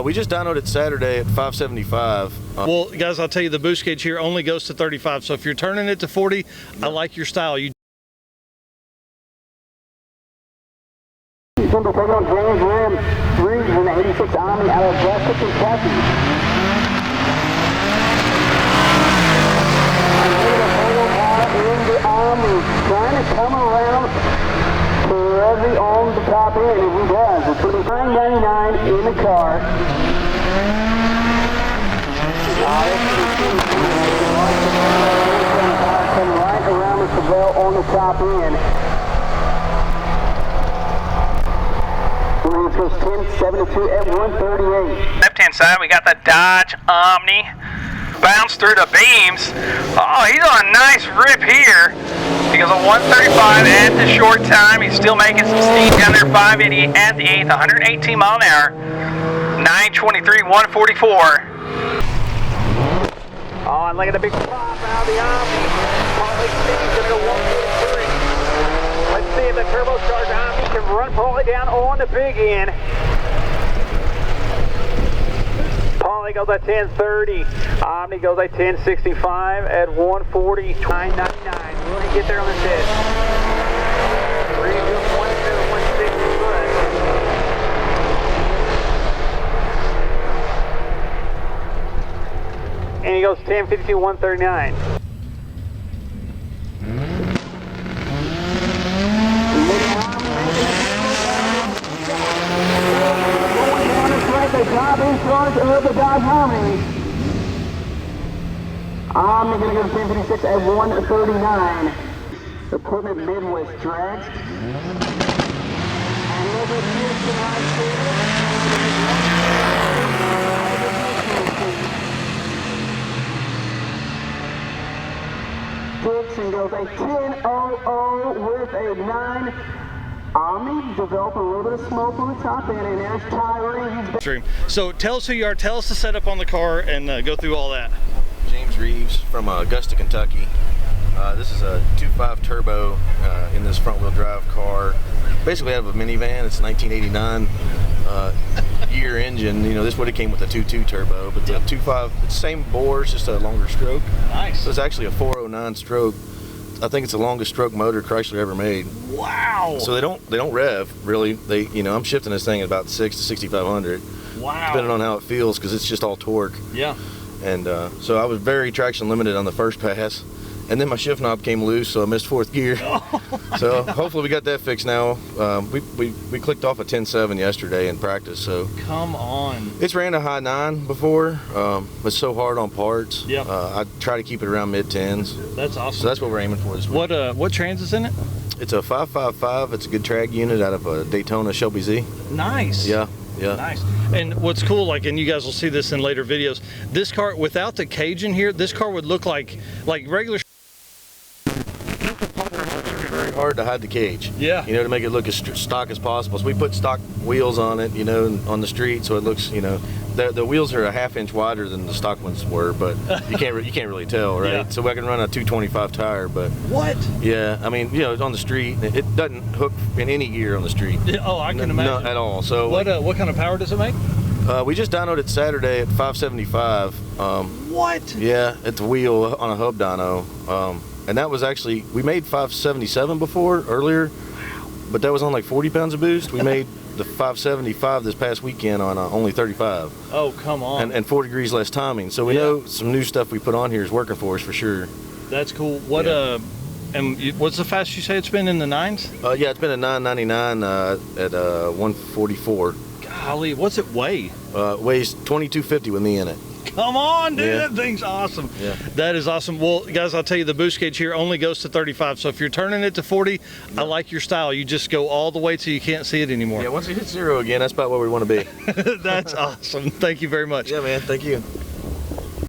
We just dynoed it Saturday at 575. Well, guys, I'll tell you, the boost gauge here only goes to 35. So if you're turning it to 40, I like your style. You Simple taking on James Reeves in the 86 Omni out of West Kentucky. In the Omni, trying to come around Perez on the top end, and he does. It's going to be $9.99 in the car. Coming right around the Chevelle on the top end. Reeves goes 10.72 at 138. Left-hand side, we got the Dodge Omni. Bounce through the beams. Oh, he's on a nice rip here. He goes a 135 at the short time. He's still making some steam down there, 580 at the 8th, 118 mile an hour. 923, 144. Oh, and look at the big pop out of the Omni. Partly Steve's gonna go 143. Let's see if the turbocharged Omni can run Partly down on the big end. Partly goes at 1030. Omni goes at 1065 at 140. 999. Will he get there on the test? Reeves 1716 foot. And he goes 1052, 139. The top in charge of the Dodge Omni. Omni going to go to 1056 at 139. Equipment Midwest drags. Another Houston right there. Dixon goes a 10.00 with a 9. Omni develop a little bit of smoke on the top end, and there's Tyree. So tell us who you are, tell us the setup on the car, and go through all that. James Reeves from Augusta, Kentucky. This is a 2.5 turbo in this front-wheel drive car. Basically out of a minivan. It's a 1989 year engine. You know, this would have came with a 2.2 turbo, but the 2.5, it's same bore, it's just a longer stroke. Nice. So it's actually a 409 stroke. I think it's the longest stroke motor Chrysler ever made. Wow. So they don't rev really. I'm shifting this thing at about 6 to 6,500. Wow. Depending on how it feels, because it's just all torque. Yeah. And so I was very traction limited on the first pass, and then my shift knob came loose, so I missed fourth gear. So hopefully we got that fixed now. We clicked off a 10.7 yesterday in practice. So come on. It's ran a high 9 before. It's so hard on parts. Yep. I try to keep it around mid-10s. That's awesome. So that's what we're aiming for this week. What trans is in it? It's a 555. It's a good drag unit out of a Daytona Shelby Z. Nice. Yeah. Yeah. Nice. And what's cool, like, and you guys will see this in later videos, this car, without the cage in here, this car would look like regular. Very hard to hide the cage. Yeah. You know, to make it look as stock as possible. So we put stock wheels on it, you know, on the street, so it looks, you know, the wheels are a ½ inch wider than the stock ones were, but you can't really tell, right? Yeah. So I can run a 225 tire, but What? yeah, I mean, you know, on the street, it doesn't hook in any gear on the street. Oh, I can imagine. Not at all. So What kind of power does it make? we just dynoed it Saturday at 575. What? Yeah, at the wheel on a hub dyno. And that was actually, we made 577 before, earlier, but that was on like 40 pounds of boost. We made the 575 this past weekend on only 35. Oh, come on. And 4 degrees less timing. So we know some new stuff we put on here is working for us for sure. That's cool. What, what's the fastest you say it's been in the 9s? Yeah, it's been a 999 at 144. Golly, what's it weigh? Weighs 2250 with me in it. Come on, dude, Yeah. that thing's awesome. Yeah. That is awesome. Well, guys, I'll tell you, the boost gauge here only goes to 35. So if you're turning it to 40, I like your style. You just go all the way till you can't see it anymore. Yeah, once it hits 0 again, that's about where we want to be. That's awesome. Thank you very much. Yeah, man, thank you.